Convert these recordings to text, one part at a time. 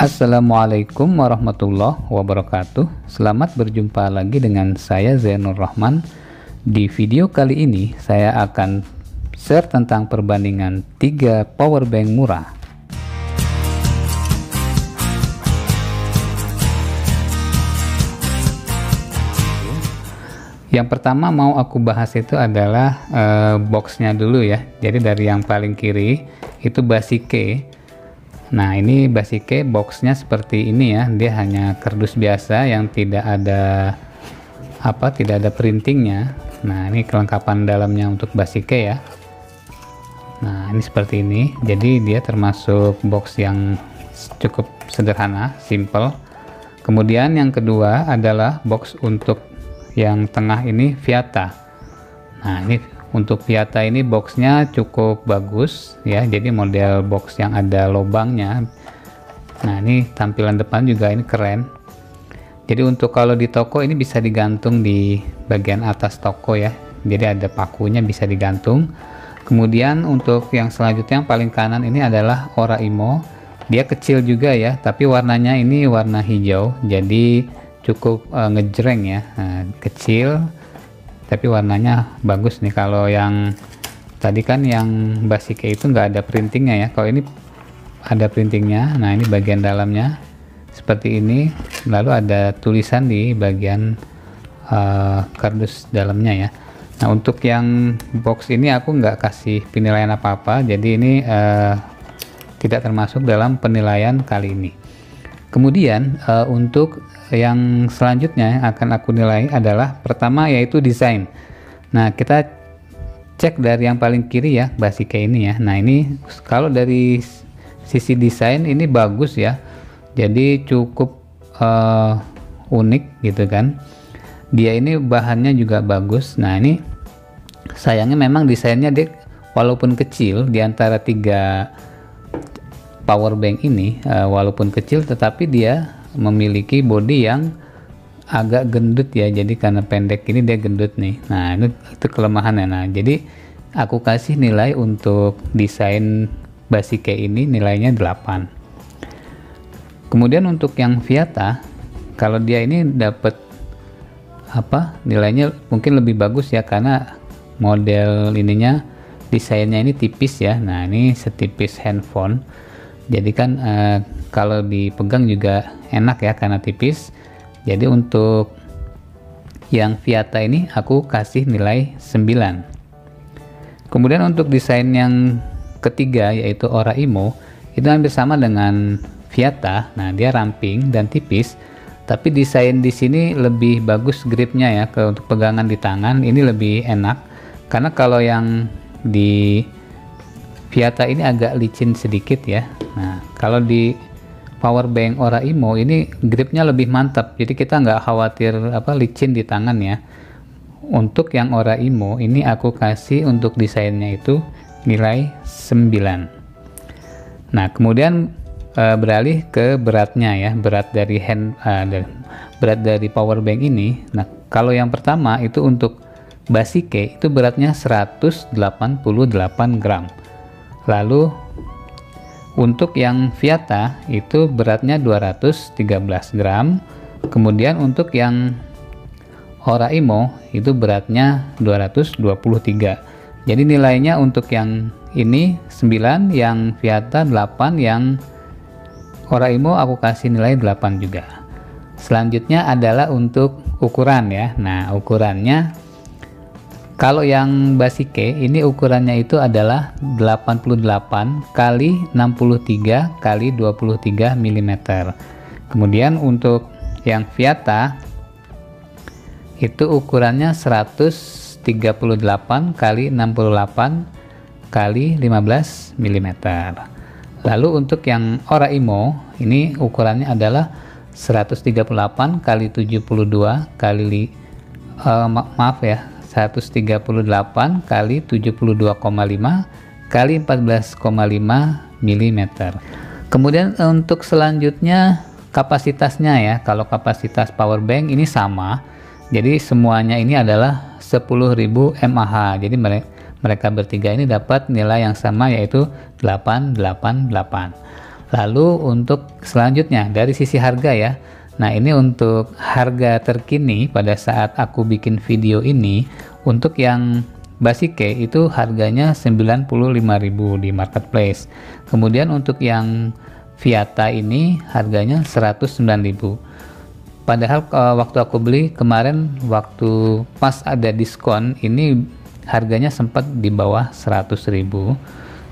Assalamualaikum warahmatullahi wabarakatuh. Selamat berjumpa lagi dengan saya Zainur Rahman. Di video kali ini saya akan share tentang perbandingan 3 powerbank murah. Yang pertama mau aku bahas itu adalah boxnya dulu ya. Jadi dari yang paling kiri itu Basike. Nah, ini Basike boxnya seperti ini ya. Dia hanya kardus biasa yang tidak ada printingnya. Nah, ini kelengkapan dalamnya untuk Basike ya. Nah, ini seperti ini. Jadi dia termasuk box yang cukup sederhana, simple. Kemudian yang kedua adalah box untuk yang tengah ini Viata. Nah, ini untuk Viata ini boxnya cukup bagus ya, jadi model box yang ada lubangnya. Nah, ini tampilan depan juga ini keren. Jadi untuk kalau di toko ini bisa digantung di bagian atas toko ya, jadi ada pakunya bisa digantung. Kemudian untuk yang selanjutnya yang paling kanan ini adalah Oraimo. Dia kecil juga ya, tapi warnanya ini warna hijau, jadi cukup ngejreng ya. Nah, kecil tapi warnanya bagus nih. Kalau yang tadi kan yang Basike itu nggak ada printingnya ya, kalau ini ada printingnya. Nah, ini bagian dalamnya seperti ini, lalu ada tulisan di bagian kardus dalamnya ya. Nah, untuk yang box ini aku nggak kasih penilaian apa-apa, jadi ini tidak termasuk dalam penilaian kali ini. Kemudian untuk yang selanjutnya yang akan aku nilai adalah pertama yaitu desain. Nah, kita cek dari yang paling kiri ya, Basike ini ya. Nah, ini kalau dari sisi desain ini bagus ya, jadi cukup unik gitu kan. Dia ini bahannya juga bagus. Nah, ini sayangnya memang desainnya dia walaupun kecil di antara 3 powerbank ini, walaupun kecil tetapi dia memiliki body yang agak gendut ya, jadi karena pendek ini dia gendut nih. Nah, itu kelemahannya. Nah, jadi aku kasih nilai untuk desain Basike ini nilainya 8. Kemudian untuk yang Viata, kalau dia ini dapat nilainya mungkin lebih bagus ya, karena model ininya desainnya ini tipis ya. Nah, ini setipis handphone, jadi kan kalau dipegang juga enak ya karena tipis. Jadi untuk yang Viata ini aku kasih nilai 9. Kemudian untuk desain yang ketiga yaitu Oraimo, itu hampir sama dengan Viata. Nah, dia ramping dan tipis, tapi desain di sini lebih bagus gripnya ya, untuk pegangan di tangan ini lebih enak. Karena kalau yang di Viata ini agak licin sedikit ya. Nah, kalau di powerbank Oraimo ini gripnya lebih mantap, jadi kita nggak khawatir licin di tangan ya. Untuk yang Oraimo ini aku kasih untuk desainnya itu nilai 9. Nah, kemudian beralih ke beratnya ya, berat dari powerbank ini. Nah, kalau yang pertama itu untuk Basike itu beratnya 188 gram. Lalu untuk yang Viata itu beratnya 213 gram. Kemudian untuk yang Oraimo itu beratnya 223. Jadi nilainya untuk yang ini 9, yang Viata 8, yang Oraimo aku kasih nilai 8 juga. Selanjutnya adalah untuk ukuran ya. Nah, ukurannya kalau yang Basike ini ukurannya itu adalah 88 kali 63 kali 23 mm. Kemudian untuk yang Viata itu ukurannya 138 kali 68 kali 15 mm. Lalu untuk yang Oraimo ini ukurannya adalah 138 kali 72 kali 138 kali 72,5 kali 14,5 mm. Kemudian untuk selanjutnya kapasitasnya ya. Kalau kapasitas powerbank ini sama, jadi semuanya ini adalah 10.000 mAh. Jadi mereka bertiga ini dapat nilai yang sama, yaitu 888. Lalu untuk selanjutnya dari sisi harga ya. Nah, ini untuk harga terkini pada saat aku bikin video ini, untuk yang Basike itu harganya 95.000 di marketplace. Kemudian untuk yang Viata ini harganya 109.000. Padahal waktu aku beli kemarin waktu pas ada diskon ini harganya sempat di bawah 100.000.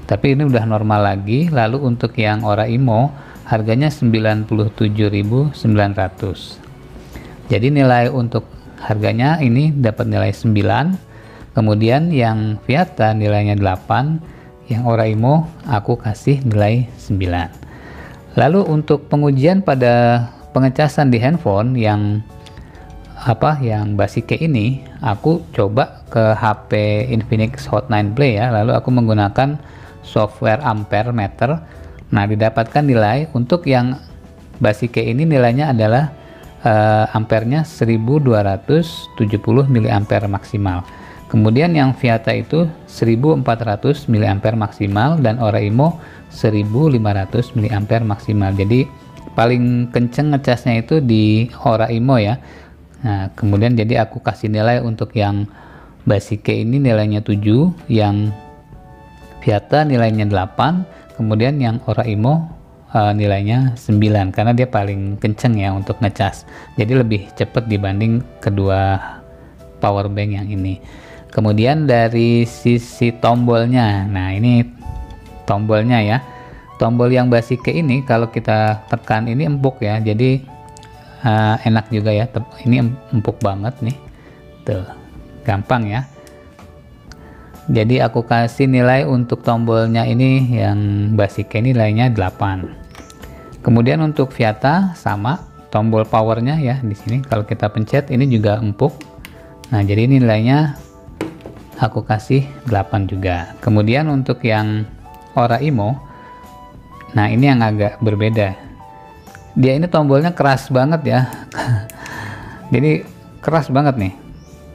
Tapi ini udah normal lagi. Lalu untuk yang Oraimo harganya 97.900. Jadi nilai untuk harganya ini dapat nilai 9. Kemudian yang Viata nilainya 8, yang Oraimo aku kasih nilai 9. Lalu untuk pengujian pada pengecasan di handphone yang Basike ini, aku coba ke HP Infinix Hot 9 Play ya, lalu aku menggunakan software ampere meter. Nah, didapatkan nilai untuk yang Basike ini nilainya adalah ampernya 1270 mA maksimal. Kemudian yang Viata itu 1400 mA maksimal dan Oraimo 1500 mA maksimal. Jadi paling kenceng ngecasnya itu di Oraimo ya. Nah, kemudian jadi aku kasih nilai untuk yang Basike ini nilainya 7, yang Viata nilainya 8, kemudian yang Oraimo nilainya 9 karena dia paling kenceng ya untuk ngecas. Jadi lebih cepat dibanding kedua power bank yang ini. Kemudian dari sisi tombolnya, nah ini tombolnya ya. Tombol yang Basike ini kalau kita tekan ini empuk ya, jadi enak juga ya. Ini empuk banget nih, tuh gampang ya. Jadi aku kasih nilai untuk tombolnya ini yang Basike ini nilainya 8. Kemudian untuk Viata sama, tombol powernya ya di sini kalau kita pencet ini juga empuk. Nah, jadi ini nilainya aku kasih 8 juga. Kemudian untuk yang Oraimo, nah ini yang agak berbeda. Dia ini tombolnya keras banget ya. Jadi keras banget nih.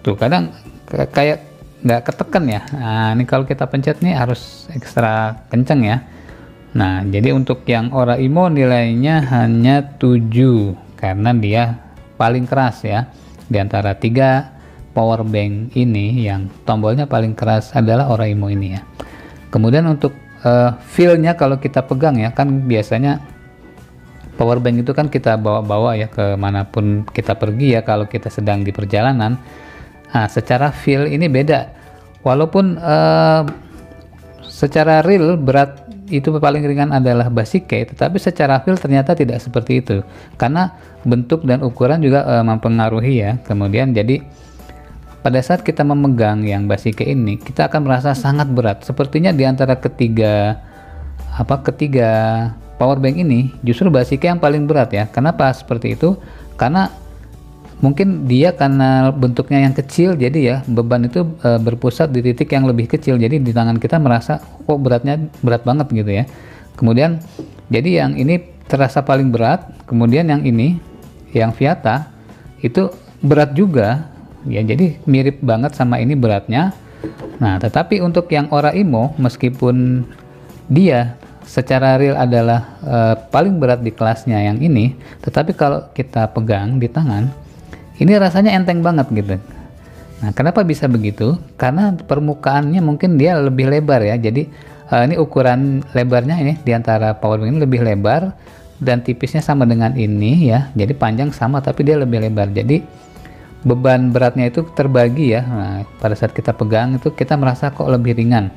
Tuh kadang kayak nggak ketekan ya. Nah, ini kalau kita pencet nih harus ekstra kenceng ya. Nah, jadi untuk yang Oraimo nilainya hanya 7 karena dia paling keras ya. Di antara 3 power bank ini yang tombolnya paling keras adalah Oraimo ini ya. Kemudian untuk feel-nya kalau kita pegang ya, kan biasanya power bank itu kan kita bawa-bawa ya kemanapun kita pergi ya kalau kita sedang di perjalanan. Nah, secara feel ini beda. Walaupun secara real berat itu paling ringan adalah Basike, tetapi secara feel ternyata tidak seperti itu. Karena bentuk dan ukuran juga mempengaruhi ya. Kemudian jadi pada saat kita memegang yang Basike ini, kita akan merasa sangat berat. Sepertinya di antara ketiga power bank ini, justru Basike yang paling berat ya. Kenapa seperti itu? Karena mungkin dia karena bentuknya yang kecil, jadi ya beban itu berpusat di titik yang lebih kecil. Jadi di tangan kita merasa kok beratnya berat banget gitu ya. Kemudian jadi yang ini terasa paling berat. Kemudian yang ini, yang Viata itu berat juga. Ya, jadi mirip banget sama ini beratnya. Nah, tetapi untuk yang Oraimo meskipun dia secara real adalah paling berat di kelasnya yang ini, tetapi kalau kita pegang di tangan, ini rasanya enteng banget gitu. Nah, kenapa bisa begitu? Karena permukaannya mungkin dia lebih lebar ya. Jadi ini ukuran lebarnya ini di antara power bank ini lebih lebar dan tipisnya sama dengan ini ya. Jadi panjang sama tapi dia lebih lebar. Jadi beban beratnya itu terbagi ya. Nah, pada saat kita pegang itu kita merasa kok lebih ringan.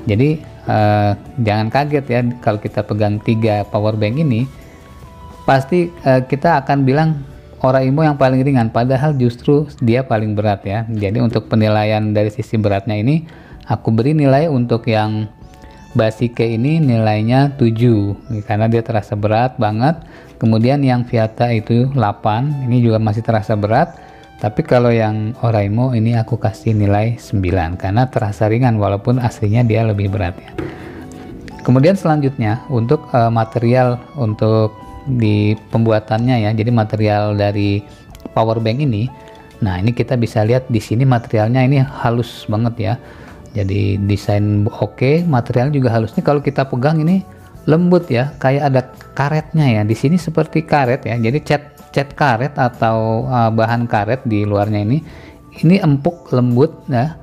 Jadi jangan kaget ya kalau kita pegang 3 power bank ini, pasti kita akan bilang Oraimo yang paling ringan, padahal justru dia paling berat ya. Jadi untuk penilaian dari sisi beratnya ini, aku beri nilai untuk yang Basike ini nilainya 7 karena dia terasa berat banget. Kemudian yang Viata itu 8, ini juga masih terasa berat. Tapi kalau yang Oraimo ini aku kasih nilai 9 karena terasa ringan walaupun aslinya dia lebih berat ya. Kemudian selanjutnya untuk material untuk di pembuatannya ya. Jadi material dari power bank ini. Nah, ini kita bisa lihat di sini materialnya ini halus banget ya. Jadi desain oke, materialnya juga halus. Nih kalau kita pegang ini lembut ya, kayak ada karetnya ya. Di sini seperti karet ya. Jadi cat karet atau bahan karet di luarnya ini empuk, lembut ya.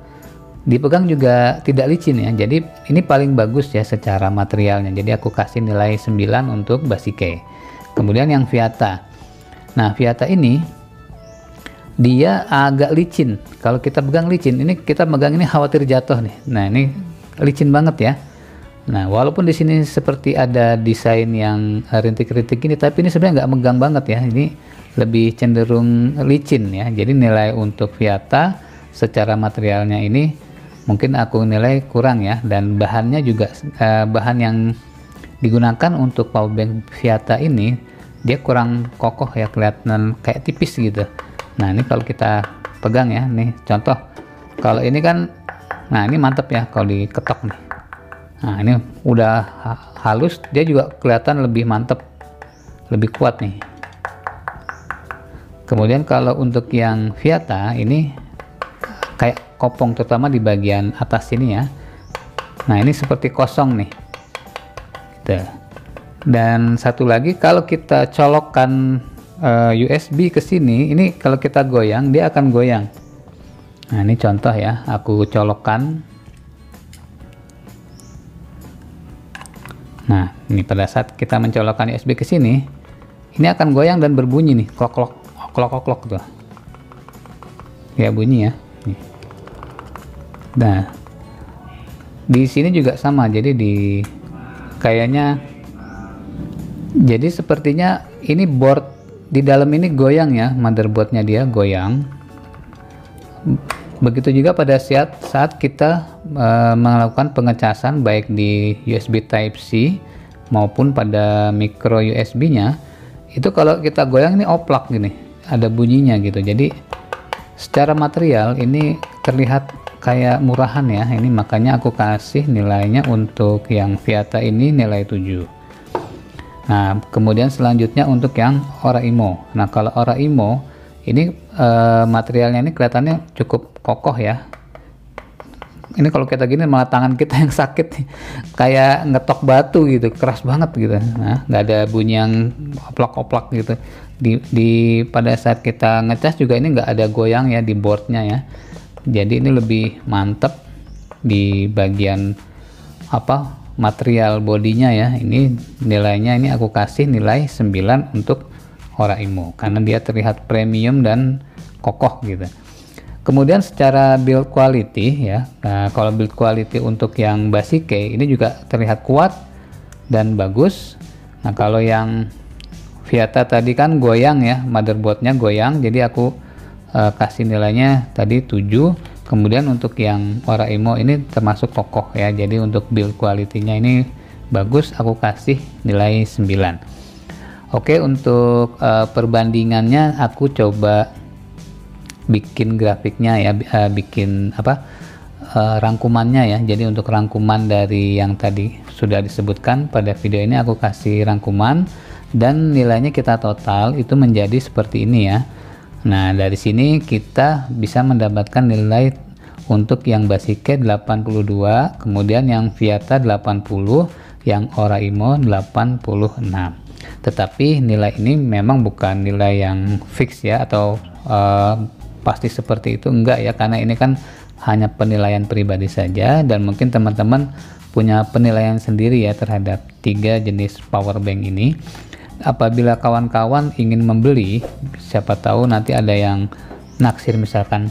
Dipegang juga tidak licin ya. Jadi ini paling bagus ya secara materialnya. Jadi aku kasih nilai 9 untuk Basike. Kemudian yang Viata. Nah, Viata ini dia agak licin. Kalau kita pegang licin, ini kita pegang ini khawatir jatuh nih. Nah, ini licin banget ya. Nah, walaupun di sini seperti ada desain yang rintik-rintik ini, tapi ini sebenarnya nggak megang banget ya. Ini lebih cenderung licin ya. Jadi nilai untuk Viata secara materialnya ini mungkin aku nilai kurang ya, dan bahannya juga bahan yang digunakan untuk powerbank Viata ini dia kurang kokoh ya, kelihatan kayak tipis gitu. Nah, ini kalau kita pegang ya, nih contoh kalau ini kan, nah ini mantep ya kalau diketok nih. Nah, ini udah halus, dia juga kelihatan lebih mantep, lebih kuat nih. Kemudian kalau untuk yang Viata ini kayak kopong, terutama di bagian atas sini ya. Nah, ini seperti kosong nih gitu. Dan satu lagi, kalau kita colokkan USB ke sini, ini kalau kita goyang dia akan goyang. Nah, ini contoh ya, aku colokkan. Nah, ini pada saat kita mencolokkan USB ke sini, ini akan goyang dan berbunyi nih, klok klok klok klok tuh ya, bunyi ya. Nah, di sini juga sama. Jadi kayaknya, jadi sepertinya ini board di dalam ini goyang ya, motherboardnya dia goyang. Begitu juga pada saat kita melakukan pengecasan baik di USB Type C maupun pada micro USB-nya, itu kalau kita goyang ini oplak gini, ada bunyinya gitu. Jadi secara material ini terlihat kayak murahan ya. Ini makanya aku kasih nilainya untuk yang Viata ini nilai 7. Nah, kemudian selanjutnya untuk yang Oraimo. Nah, kalau Oraimo ini materialnya ini kelihatannya cukup kokoh ya. Ini kalau kita gini malah tangan kita yang sakit nih. Kayak ngetok batu gitu, keras banget gitu. Nah, nggak ada bunyi yang oplak-oplak gitu. Pada saat kita ngecas juga ini nggak ada goyang ya di boardnya ya. Jadi ini lebih mantap di bagian material bodinya ya. Ini nilainya, ini aku kasih nilai 9 untuk Oraimo karena dia terlihat premium dan kokoh gitu. Kemudian secara build quality ya, nah kalau build quality untuk yang Basike ini juga terlihat kuat dan bagus. Nah, kalau yang Viata tadi kan goyang ya, motherboardnya goyang, jadi aku kasih nilainya tadi 7. Kemudian untuk yang Oraimo ini termasuk kokoh ya, jadi untuk build quality-nya ini bagus, aku kasih nilai 9. Oke, untuk perbandingannya aku coba bikin grafiknya ya, bikin rangkumannya ya. Jadi untuk rangkuman dari yang tadi sudah disebutkan pada video ini, aku kasih rangkuman dan nilainya kita total itu menjadi seperti ini ya. Nah, dari sini kita bisa mendapatkan nilai untuk yang Basike 82, kemudian yang Viata 80, yang Oraimo 86. Tetapi nilai ini memang bukan nilai yang fix ya, atau pasti seperti itu, enggak ya, karena ini kan hanya penilaian pribadi saja, dan mungkin teman-teman punya penilaian sendiri ya terhadap 3 jenis power bank ini. Apabila kawan-kawan ingin membeli, siapa tahu nanti ada yang naksir, misalkan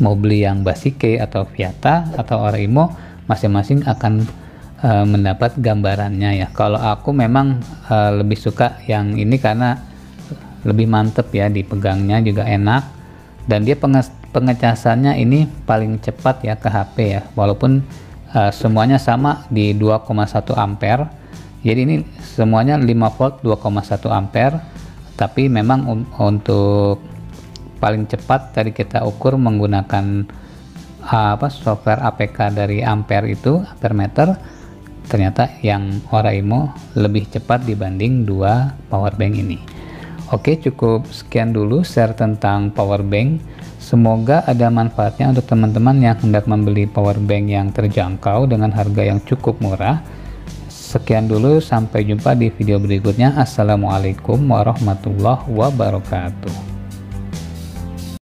mau beli yang Basike atau Viata atau Oraimo, masing-masing akan mendapat gambarannya ya. Kalau aku memang lebih suka yang ini karena lebih mantep ya, dipegangnya juga enak, dan dia pengecasannya ini paling cepat ya ke HP ya, walaupun semuanya sama di 2,1 ampere. Jadi ini semuanya 5 volt 2,1 ampere, tapi memang untuk paling cepat tadi kita ukur menggunakan software APK dari ampere itu, ampere meter. Ternyata yang Oraimo lebih cepat dibanding 2 power bank ini. Oke, cukup sekian dulu share tentang power bank. Semoga ada manfaatnya untuk teman-teman yang hendak membeli power bank yang terjangkau dengan harga yang cukup murah. Sekian dulu, sampai jumpa di video berikutnya. Assalamualaikum warahmatullahi wabarakatuh.